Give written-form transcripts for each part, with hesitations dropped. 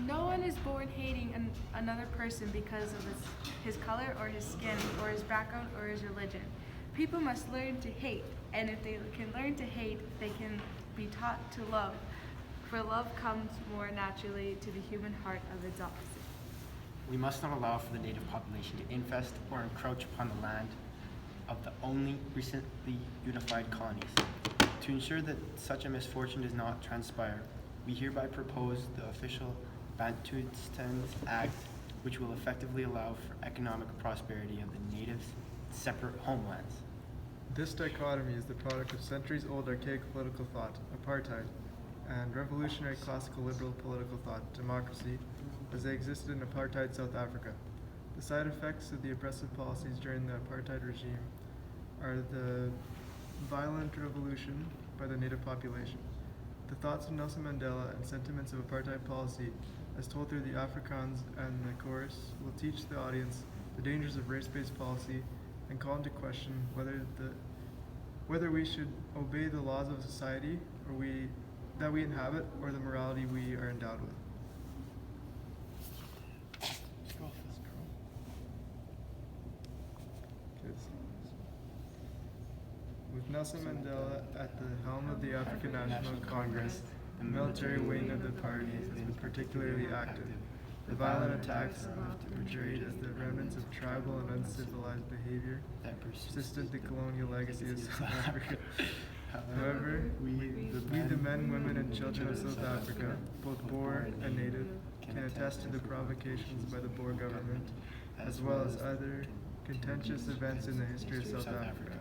No one is born hating another person because of his color or his skin or his background or his religion. People must learn to hate, and if they can learn to hate, they can be taught to love. For love comes more naturally to the human heart of its opposite. We must not allow for the native population to infest or encroach upon the land of the only recently unified colonies. To ensure that such a misfortune does not transpire, we hereby propose the official Bantustans Act, which will effectively allow for economic prosperity of the natives' separate homelands. This dichotomy is the product of centuries-old archaic political thought, apartheid, and revolutionary classical liberal political thought, democracy, as they existed in apartheid South Africa. The side effects of the oppressive policies during the apartheid regime are the violent revolution by the native population. The thoughts of Nelson Mandela and sentiments of apartheid policy, as told through the Afrikaans and the chorus, will teach the audience the dangers of race-based policy and call into question whether we should obey the laws of society that we inhabit or the morality we are endowed with. With Nelson Mandela at the helm of the African National Congress, the military wing of the party has been particularly active. The violent attacks left portrayed as the remnants of tribal and uncivilized behavior persisted the colonial legacy of South Africa. However, we the men, women, and children of South Africa, both Boer and native, can attest to the provocations by the Boer government, as well as other contentious events in the history of South Africa.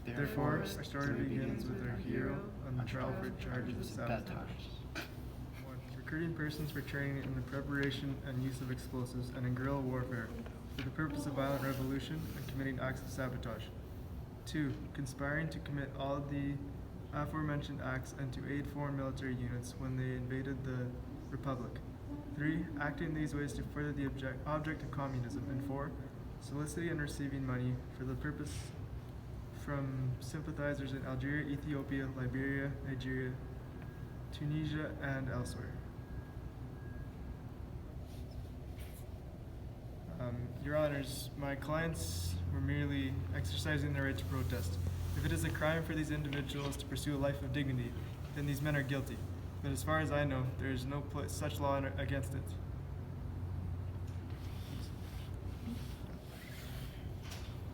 Therefore, our story begins with our hero on the trial for charges of sabotage. 1. Recruiting persons for training in the preparation and use of explosives and in guerrilla warfare for the purpose of violent revolution and committing acts of sabotage. 2. Conspiring to commit all of the aforementioned acts and to aid foreign military units when they invaded the Republic. 3. Acting in these ways to further the object of communism. And 4. Soliciting and receiving money for the purpose from sympathizers in Algeria, Ethiopia, Liberia, Nigeria, Tunisia, and elsewhere. Your Honors, my clients were merely exercising their right to protest. If it is a crime for these individuals to pursue a life of dignity, then these men are guilty. But as far as I know, there is no such law against it.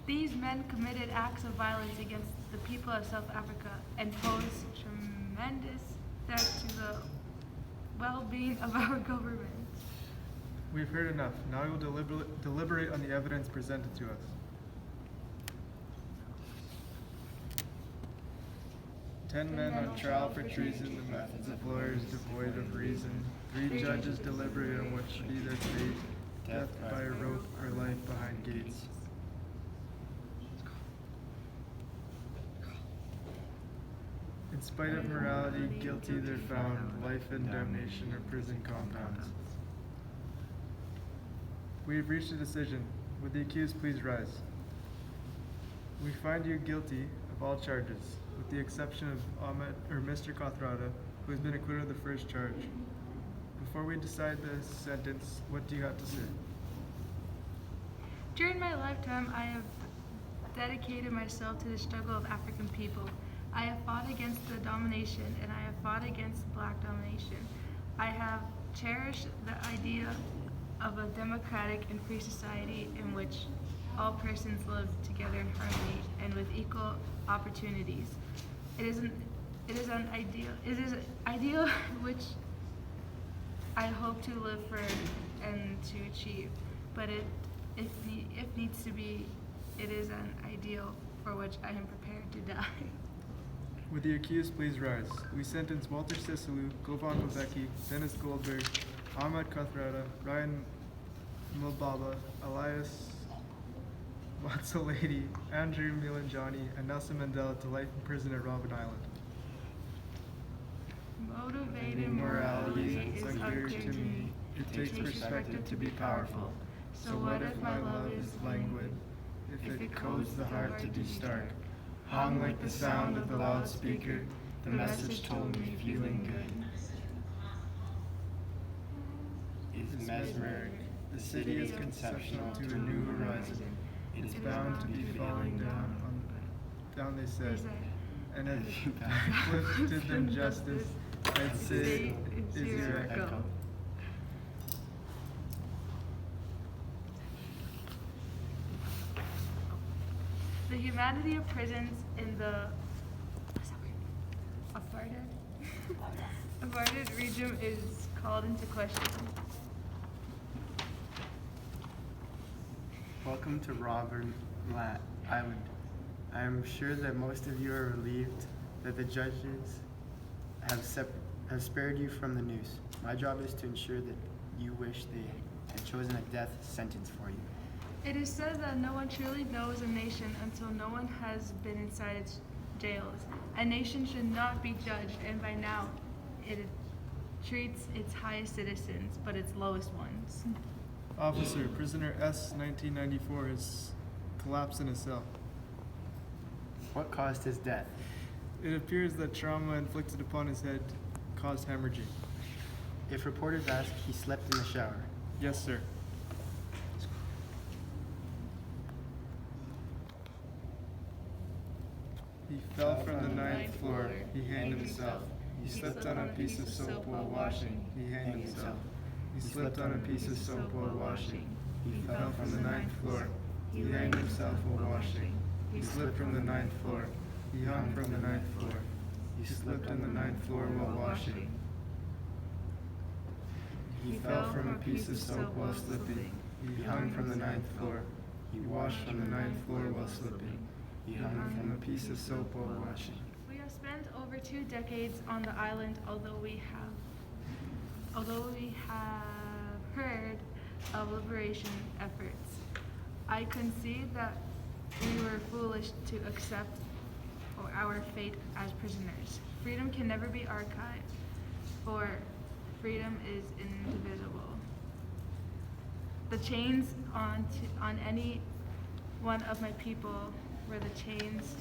These men committed acts of violence against the people of South Africa and pose tremendous threat to the well-being of our government. We've heard enough. Now we will deliberate on the evidence presented to us. Ten men on trial for treason, the methods of lawyers devoid of reason. 3 judges deliberate on what should be their fate, death by a rope or life behind gates. In spite of morality, guilty they're found, life and damnation or prison compounds. We have reached a decision. Would the accused please rise? We find you guilty of all charges, with the exception of Mr. Kathrada, who has been acquitted of the first charge. Before we decide the sentence, what do you have to say? During my lifetime, I have dedicated myself to the struggle of African people. I have fought against the domination, and I have fought against black domination. I have cherished the idea of a democratic and free society in which all persons live together in harmony and with equal opportunities. It is an ideal which I hope to live for and to achieve. But if needs to be, it is an ideal for which I am prepared to die. Would the accused please rise? We sentence Walter Sisulu, Govan Mbeki, Dennis Goldberg, Ahmad Kathrada, Ryan Mulbaba, Elias Watsalady, Andrew Milanjani, and Nelson Mandela to life in prison at Robben Island. Motivated morality is unclear to me. It takes perspective to be powerful. So what if my love is languid? If it codes the heart to be stark, hung like the sound of the loudspeaker, the message told me feeling good. is mesmeric. The city is conceptional to a new horizon. It is bound to be falling down, they said. And if lifted than justice, I'd say is your echo. The humanity of prisons in the apartheid apartheid region is called into question. Welcome to Robert Island. I am sure that most of you are relieved that the judges have spared you from the noose. My job is to ensure that you wish they had chosen a death sentence for you. It is said that no one truly knows a nation until no one has been inside its jails. A nation should not be judged, and by now it treats its highest citizens, but its lowest ones. Officer, prisoner S, 1994, has collapsed in a cell. What caused his death? It appears that trauma inflicted upon his head caused hemorrhaging. If reporters ask, he slept in the shower. Yes, sir. He fell from the ninth floor. He hanged himself. He slipped on a piece of soap while washing. He hanged himself. He slipped on a piece of soap while washing. He fell from the ninth floor. He hanged himself while washing. He slipped from the ninth floor. He hung from the ninth floor. He slipped on the ninth floor while washing. He fell from a piece of soap while slipping. He hung from the ninth floor. He washed from the ninth floor while slipping. He hung from a piece of soap while washing. We have spent over 2 decades on the island, although we have heard of liberation efforts. I concede that we were foolish to accept our fate as prisoners. Freedom can never be archived, for freedom is indivisible. The chains on any one of my people were the chains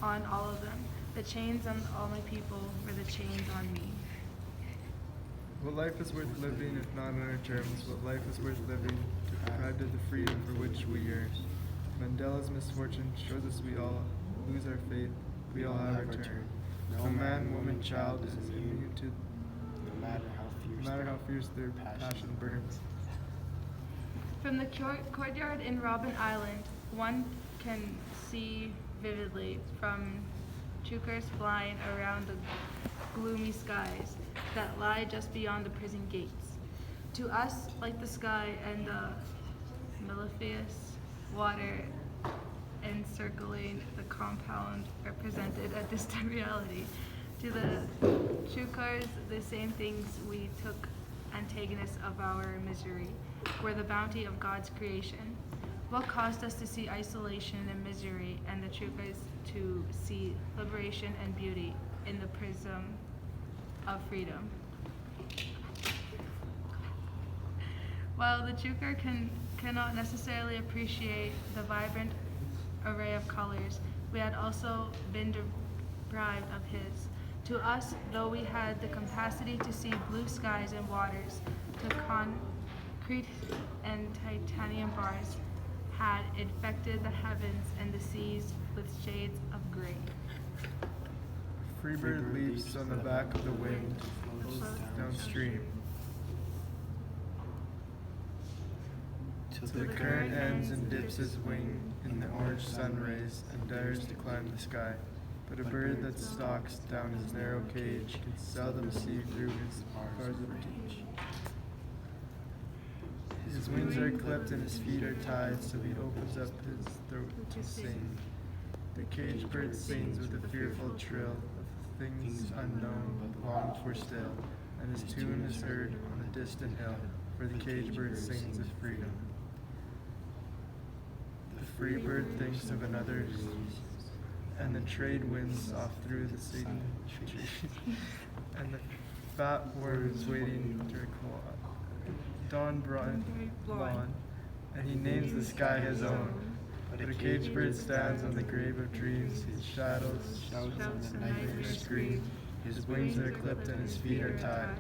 on all of them. The chains on all my people were the chains on me. What life is worth living if not on our terms? What life is worth living deprived of the freedom for which we yearn? Mandela's misfortune shows us we all lose our faith, we all have our turn. No man, woman, child is immune to No matter how fierce their passion burns. From the courtyard in Robben Island, one can see vividly from chukars flying around the gloomy skies that lie just beyond the prison gates. To us, like the sky and the mellifluous water encircling the compound represented a distant reality. To the chukars, the same things we took antagonists of our misery were the bounty of God's creation. What caused us to see isolation and misery, and the chukars to see liberation and beauty in the prism of freedom? While the chukar cannot necessarily appreciate the vibrant array of colors, we had also been deprived of his. To us, though we had the capacity to see blue skies and waters, to concrete and titanium bars had infected the heavens and the seas with shades of gray. Freebird leaps on the back of the wind, flows downstream. Till the current ends and dips his wing in the orange sun rays and dares to climb the sky. But a bird that stalks down his narrow cage can seldom see through his bars of reach. His wings are clipped and his feet are tied, so he opens up his throat to sing. The caged bird sings with a fearful trill of things unknown but longed for still, and his tune is heard on a distant hill, where the caged bird sings of freedom. The free bird thinks of another, and the trade winds off through the sea trees, and the fat worm is waiting to recall. Dawn blonde, and he names the sky his own. But a caged bird stands on the grave of dreams, his shadows shouts and nightmares scream, his wings are clipped and his feet are tied.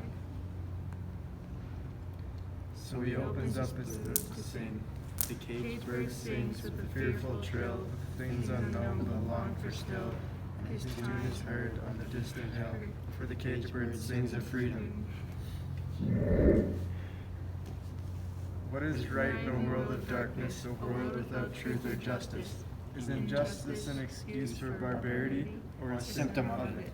So he opens up his throat to sing. The Caged bird sings with a Fearful trill of things unknown but long for still. His tune is heard on the distant hill, for the caged bird sings of freedom. What is right in a world of darkness, a world without truth or justice? Is injustice an excuse for barbarity or a symptom of it?